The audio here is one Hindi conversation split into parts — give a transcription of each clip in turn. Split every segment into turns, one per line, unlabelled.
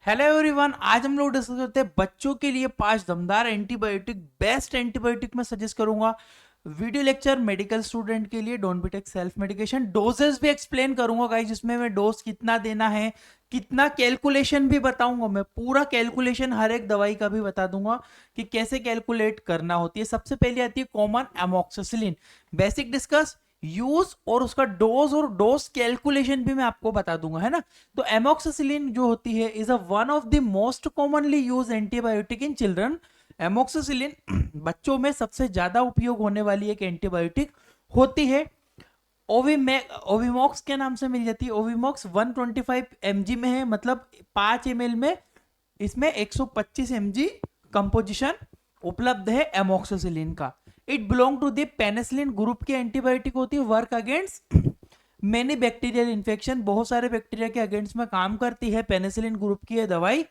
हेलो एवरीवन, आज हम लोग डिस्कस करते हैं बच्चों के लिए 5 दमदार एंटीबायोटिक। बेस्ट एंटीबायोटिक मैं सजेस्ट करूंगा। वीडियो लेक्चर मेडिकल स्टूडेंट के लिए, don't be take self medication. Doses भी एक्सप्लेन करूंगा गाइस, जिसमें मैं डोज कितना देना है, कितना कैलकुलेशन भी बताऊंगा। मैं पूरा कैलकुलेशन हर एक दवाई का भी बता दूंगा कि कैसे कैलकुलेट करना होती है। सबसे पहले आती है common amoxicillin. Basic discuss, use और उसका डोज और डोज कैलकुलेशन भी मैं आपको बता दूंगा, है ना। तो एमोक्सिसिलिन जो होती है is a one of the most commonly use antibiotic in children. Amoxicillin बच्चों में सबसे ज्यादा उपयोग होने वाली एक एंटीबायोटिक होती है। ओविमॉक्स के नाम से मिल जाती है। ओविमॉक्स 125 mg में है, मतलब 5 ml में इसमें 125 mg कंपोजिशन उपलब्ध है एमोक्सिसिलिन का। It belong to the penicillin group की एंटीबायोटिक होती है। Work against many bacterial infection, बहुत सारे बैक्टीरिया के अगेंस्ट में काम करती है। पेनिसिलिन ग्रुप की ये दवाई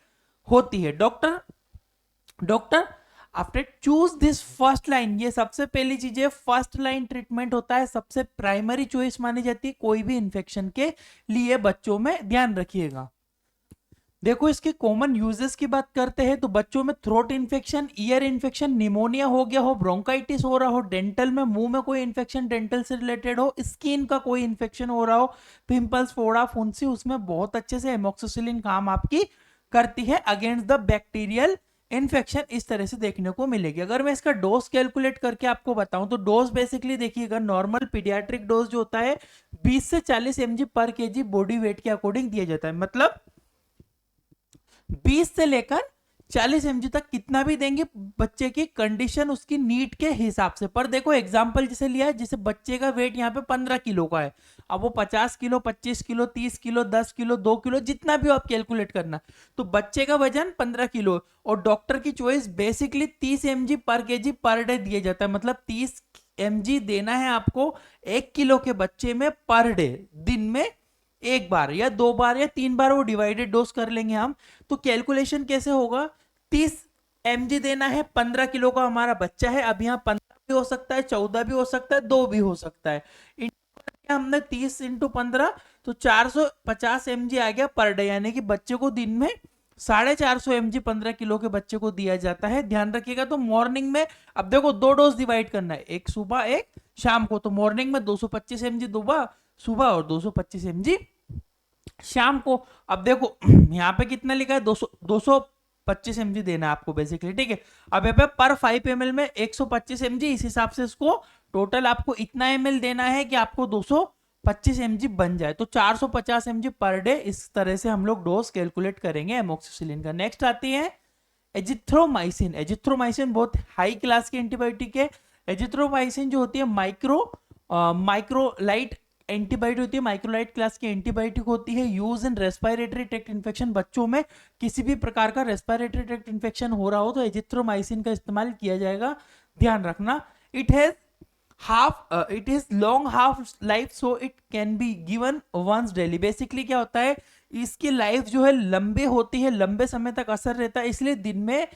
होती है। Doctor after choose this first line, ये सबसे पहली चीज है, फर्स्ट लाइन ट्रीटमेंट होता है, सबसे प्राइमरी चॉइस मानी जाती है कोई भी इन्फेक्शन के लिए। बच्चों में ध्यान रखिएगा। देखो इसके कॉमन यूजेस की बात करते हैं तो बच्चों में throat infection, ear infection, pneumonia हो गया हो, ब्रोंकाइटिस हो रहा हो, डेंटल में मुंह में कोई इन्फेक्शन डेंटल से रिलेटेड हो, स्किन का कोई इन्फेक्शन हो रहा हो, पिंपल्स, फोड़ा, फुंसी, उसमें बहुत अच्छे से एमोक्सिसिलिन काम आपकी करती है अगेंस्ट द बैक्टीरियल इन्फेक्शन। इस तरह से देखने को मिलेगी। अगर मैं इसका डोज कैलकुलेट करके आपको बताऊं तो डोज बेसिकली देखिएगा, नॉर्मल पीडियाट्रिक डोज जो होता है 20 से 40 mg पर केजी बॉडी वेट के अकॉर्डिंग दिया जाता है। मतलब 20 से लेकर 40 mg तक कितना भी देंगे, बच्चे की कंडीशन उसकी नीड के हिसाब से। पर देखो एग्जांपल जैसे लिया है, जैसे बच्चे का वेट यहाँ पे 15 किलो का है, अब वो 50 kilo, 25 kilo, 30 kilo, 10 kilo, 2 kilo, जितना भी हो आप कैलकुलेट करना। तो बच्चे का वजन 15 किलो और डॉक्टर की चॉइस बेसिकली 30 mg पर केजी पर डे दिया जाता है। मतलब 30 mg देना है आपको 1 किलो के बच्चे में पर डे, दिन में एक बार या 2 बार या 3 बार, वो डिवाइडेड डोज कर लेंगे हम। तो कैलकुलेशन कैसे होगा, 30 mg देना है, 15 किलो का हमारा बच्चा है। अब यहाँ 15 भी हो सकता है, 14 भी हो सकता है, 2 भी हो सकता है। हमने 30 इंटू 15 तो 450 mg आ गया पर डे, यानी कि बच्चे को दिन में 450 mg 15 किलो के बच्चे को दिया जाता है। ध्यान रखिएगा। तो मॉर्निंग में, अब देखो 2 डोज डिवाइड करना है, एक सुबह एक शाम को। तो मॉर्निंग में 225 mg सुबह सुबह और 225 mg शाम को। अब देखो यहाँ पे कितना लिखा है, 225 mg देना है आपको बेसिकली, ठीक है। अब यहाँ पे पर 5 ml में 125 mg, इस हिसाब से इसको टोटल आपको इतना ml देना है कि आपको 225 mg बन जाए। तो 450 mg पर डे, इस तरह से हम लोग डोज कैलकुलेट करेंगे एमोक्सिसिलिन का। नेक्स्ट आती है एजिथ्रोमाइसिन। एजिथ्रोमाइसिन बहुत हाई क्लास की एंटीबायोटिक है। एजिथ्रोमाइसिन जो होती है माइक्रोलाइट एंटीबायोटिक होती है, माइक्रोलाइट क्लास की एंटीबायोटिक होती है। Use in respiratory tract infection, बच्चों में किसी भी प्रकार का रेस्पिरेटरी ट्रैक्ट इन्फेक्शन हो रहा हो तो एजिथ्रोमाइसिन का इस्तेमाल किया जाएगा। ध्यान रखना। It is long half life, so it can be given once daily. Basically क्या होता है, इसकी लाइफ जो है लंबे होती है, लंबे समय तक असर रहता है, इसलिए दिन में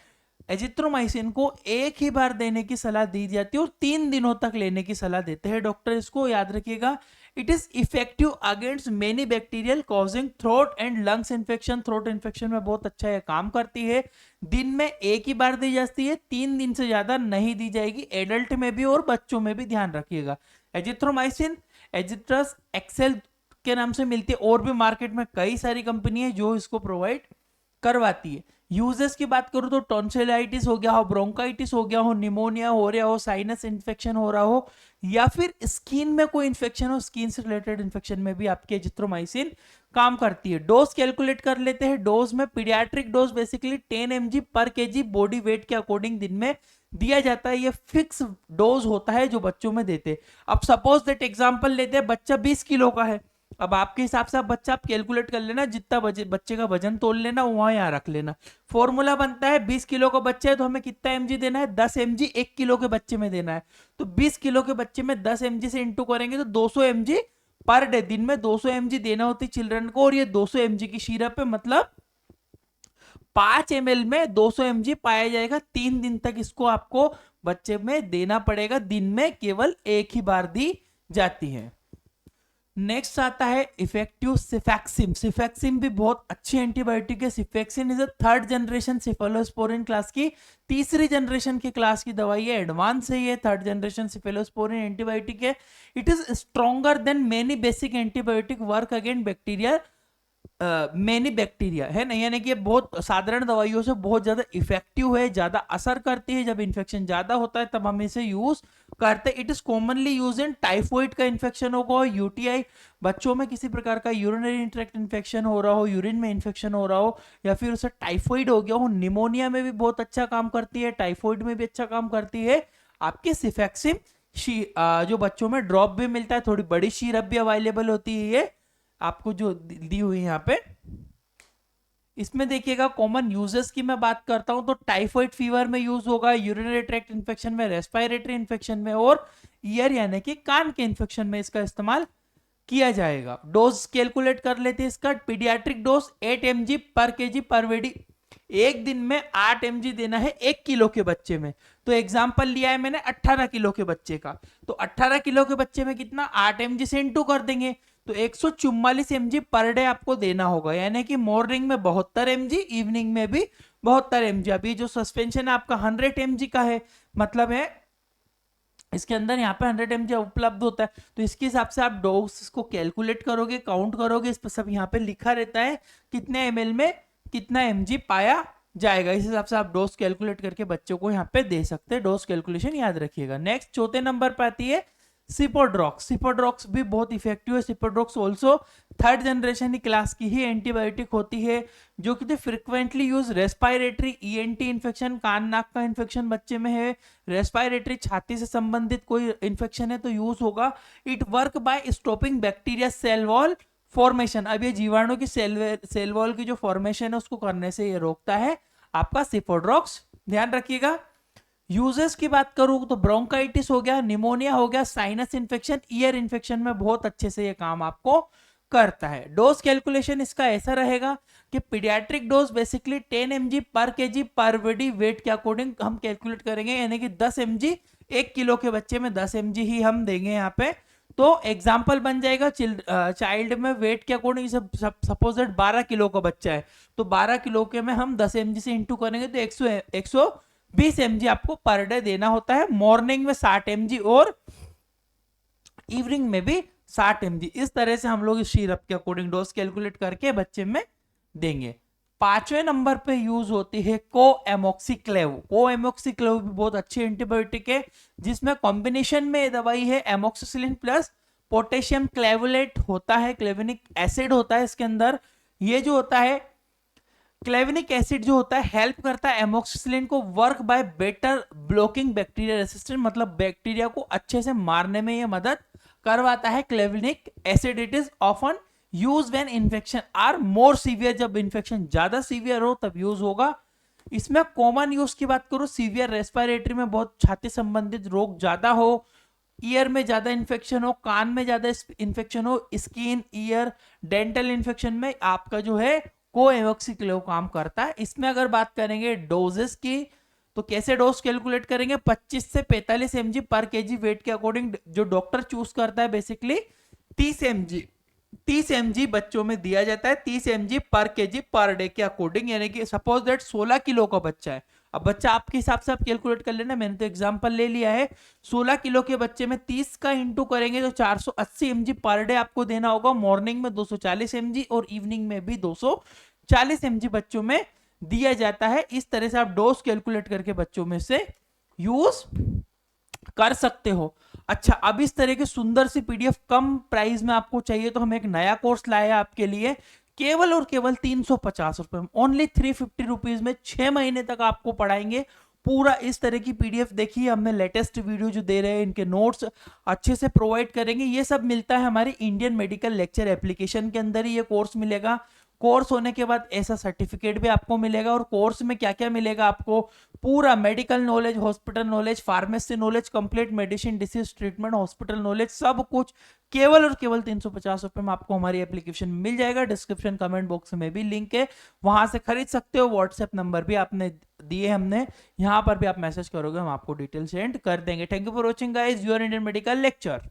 एजिथ्रोमाइसिन को एक ही बार देने की सलाह दी जाती है और 3 दिनों तक लेने की सलाह देते हैं डॉक्टर। इसको याद रखिएगा। It is effective against many bacterial causing throat and lungs infection. Throat infection में बहुत अच्छा ये काम करती है। दिन में एक ही बार दी जाती है, 3 दिन से ज्यादा नहीं दी जाएगी, एडल्ट में भी और बच्चों में भी। ध्यान रखिएगा। एजिथ्रोमाइसिन एजिट्रस एक्सेल के नाम से मिलती है, और भी मार्केट में कई सारी कंपनी है जो इसको प्रोवाइड करवाती है। यूजेस की बात करूं तो टॉन्सिलाइटिस हो गया हो, ब्रोंकाइटिस हो गया हो, निमोनिया हो रहा हो, साइनस इन्फेक्शन हो रहा हो, या फिर स्किन में कोई इन्फेक्शन हो, स्किन से रिलेटेड इन्फेक्शन में भी आपकी एजिथ्रोमाइसिन काम करती है। डोज कैलकुलेट कर लेते हैं। डोज में पीडियाट्रिक डोज बेसिकली 10 mg पर केजी बॉडी वेट के अकॉर्डिंग दिन में दिया जाता है। ये फिक्स डोज होता है जो बच्चों में देते हैं। अब सपोज दैट एग्जांपल लेते हैं, बच्चा 20 किलो का है। अब आपके हिसाब से आप बच्चा आप कैलकुलेट कर लेना, जितना बच्चे का वजन तोल लेना, वहां यहाँ रख लेना। फॉर्मूला बनता है 20 किलो का बच्चा है तो हमें कितना mg देना है, 10 mg 1 किलो के बच्चे में देना है। तो 20 किलो के बच्चे में 10 mg से इंटू करेंगे तो 200 mg पर डे, दिन में 200 mg देना होती चिल्ड्रन को। और ये 200 mg की सिरप है, मतलब 5 ml में 200 mg पाया जाएगा। 3 दिन तक इसको आपको बच्चे में देना पड़ेगा, दिन में केवल एक ही बार दी जाती है। नेक्स्ट आता है इफेक्टिव सिफैक्सिम। सिफैक्सिम भी बहुत अच्छी एंटीबायोटिक है। Cefixime is a third generation cephalosporin class की, तीसरी जनरेशन की क्लास की दवाई है, एडवांस है ये, थर्ड जनरेशन सिफेलोस्पोरिन एंटीबायोटिक है। It is stronger than many basic antibiotic, work against bacteria, many bacteria है ना, यानी कि ये बहुत साधारण दवाइयों से बहुत ज्यादा इफेक्टिव है, ज्यादा असर करती है। जब इन्फेक्शन ज्यादा होता है तब हम इसे यूज करते हैं। It is commonly use in typhoid का इन्फेक्शन होगा, यूटीआई, बच्चों में किसी प्रकार का यूरिनरी ट्रैक्ट इन्फेक्शन हो रहा हो, यूरिन में इन्फेक्शन हो रहा हो, या फिर उसे टाइफॉइड हो गया हो। निमोनिया में भी बहुत अच्छा काम करती है, टाइफॉइड में भी अच्छा काम करती है आपकी सिफैक्सिम। जो बच्चों में ड्रॉप भी मिलता है, थोड़ी बड़ी सिरप भी अवेलेबल होती है ये आपको जो दी हुई है यहाँ पे। इसमें देखिएगा कॉमन यूजेस की मैं बात करता हूं तो टाइफाइड फीवर में यूज होगा, यूरिनरी ट्रैक्ट इन्फेक्शन में, रेस्पिरेटरी इन्फेक्शन में, और ईयर यानी कि कान के इन्फेक्शन में इसका इस्तेमाल किया जाएगा। डोज कैलकुलेट कर लेते हैं इसका। पीडियाट्रिक डोज 8 mg पर केजी पर वेडी, एक दिन में 8 mg देना है 1 किलो के बच्चे में। तो एग्जांपल लिया है मैंने 18 किलो के बच्चे का, तो 18 किलो के बच्चे में कितना, 8 mg से इंटू कर देंगे तो 144 mg पर डे आपको देना होगा, यानी कि मॉर्निंग में 72 mg, इवनिंग में भी 72 mg। अभी जो सस्पेंशन है आपका 100 mg का है, मतलब है इसके अंदर यहाँ पे 100 mg उपलब्ध होता है। तो इसके हिसाब से आप डोज को कैलकुलेट करोगे, काउंट करोगे, इस पर सब यहाँ पे लिखा रहता है कितने ml में कितना mg पाया जाएगा। इस हिसाब से आप डोज कैलकुलेट करके बच्चों को यहाँ पे दे सकते हैं। डोज कैलकुलेशन याद रखिएगा। नेक्स्ट चौथे नंबर पर आती है सिपोड्रॉक्स। सिपोड्रॉक्स भी बहुत इफेक्टिव है। सिपोड्रॉक्स ऑल्सो थर्ड जनरेशन की क्लास की ही एंटीबायोटिक होती है, जो कि frequently use respiratory, ENT infection, कान नाक का इन्फेक्शन बच्चे में है, रेस्पिरेटरी छाती से संबंधित कोई इन्फेक्शन है तो यूज होगा। It work by stopping bacteria cell wall formation. अब ये जीवाणु की सेल वॉल की जो फॉर्मेशन है उसको करने से ये रोकता है आपका सिपोड्रॉक्स, ध्यान रखिएगा। यूजेस की बात करूं तो ब्रोंकाइटिस हो गया, निमोनिया हो गया, साइनस इन्फेक्शन, ईयर इन्फेक्शन में बहुत अच्छे से ये काम आपको करता है। डोज कैलकुलेशन इसका ऐसा रहेगा कि पीडियाट्रिक डोज बेसिकली 10 mg पर केजी पर बॉडी वेट के अकॉर्डिंग हम कैलकुलेट करेंगे, यानी कि 10 mg 1 किलो के बच्चे में 10 mg ही हम देंगे यहाँ पे। तो एग्जाम्पल बन जाएगा चाइल्ड में वेट के अकॉर्डिंग, सपोज दैट 12 किलो का बच्चा है तो 12 किलो के में हम 10 mg से इंटू करेंगे तो 120 mg आपको पर डे देना होता है। मॉर्निंग में 60 mg और इवनिंग में भी 60 mg। इस तरह से हम लोग इस सिरप के अकॉर्डिंग डोज कैलकुलेट करके बच्चे में देंगे। पांचवें नंबर पे यूज होती है कोएमोक्सिक्लेव। कोएमोक्सिक्लेव भी बहुत अच्छी एंटीबायोटिक है, जिसमें कॉम्बिनेशन में दवाई है एमोक्सिसिलिन प्लस पोटेशियम क्लेवलेट होता है, क्लेवेनिक एसिड होता है इसके अंदर। ये जो होता है क्लेवेनिक एसिड जो होता है हेल्प करता है एमोक्सिसिलिन को work by better blocking bacteria resistant, मतलब बैक्टीरिया को अच्छे से मारने में ये मदद करवाता है clavulanic acid. It is often use when infection are more severe, जब इन्फेक्शन ज्यादा सीवियर हो तब यूज होगा। इसमें कॉमन यूज की बात करूं, सीवियर रेस्पिरेटरी में बहुत छाती संबंधित रोग ज्यादा हो, ईयर में ज्यादा इन्फेक्शन हो, कान में ज्यादा इन्फेक्शन हो, स्किन, ईयर, डेंटल इन्फेक्शन में आपका जो है कोएमोक्सिक्लेव काम करता है। इसमें अगर बात करेंगे डोजेस की तो कैसे डोज कैलकुलेट करेंगे, 25 से 45 mg पर केजी वेट के अकॉर्डिंग जो डॉक्टर चूज करता है, बेसिकली 30 mg बच्चों में दिया जाता है, 30 mg पर केजी पर डे के अकॉर्डिंग। यानी कि सपोज दैट 16 किलो का बच्चा है, अब बच्चा आपके हिसाब से आप कैलकुलेट कर लेना, मैंने तो एग्जांपल ले लिया है। 16 किलो के बच्चे में 30 का इंटू करेंगे तो 480 mg पर डे आपको देना होगा। मॉर्निंग में 240 mg और इवनिंग में भी 240 mg बच्चों में दिया जाता है। इस तरह से आप डोज कैलकुलेट करके बच्चों में से यूज कर सकते हो। अच्छा, अब इस तरह की सुंदर सी पीडीएफ कम प्राइस में आपको चाहिए तो हम एक नया कोर्स लाए हैं आपके लिए, केवल और केवल 350 रुपए में, ओनली 350 रुपीज में 6 महीने तक आपको पढ़ाएंगे पूरा। इस तरह की पीडीएफ देखिए, हमने लेटेस्ट वीडियो जो दे रहे हैं, इनके नोट्स अच्छे से प्रोवाइड करेंगे। ये सब मिलता है हमारी इंडियन मेडिकल लेक्चर एप्लीकेशन के अंदर ही ये कोर्स मिलेगा। कोर्स होने के बाद ऐसा सर्टिफिकेट भी आपको मिलेगा। और कोर्स में क्या क्या मिलेगा आपको, पूरा medical knowledge, hospital knowledge, pharmacy knowledge, complete medicine, disease treatment, hospital knowledge, सब कुछ केवल और केवल 350 रुपए में आपको हमारी एप्लीकेशन में मिल जाएगा। डिस्क्रिप्शन कमेंट बॉक्स में भी लिंक है, वहां से खरीद सकते हो। व्हाट्सएप नंबर भी आपने दिए हमने, यहाँ पर भी आप मैसेज करोगे, हम आपको डिटेल सेंड कर देंगे। Thank you for watching guys, your Indian medical lecture.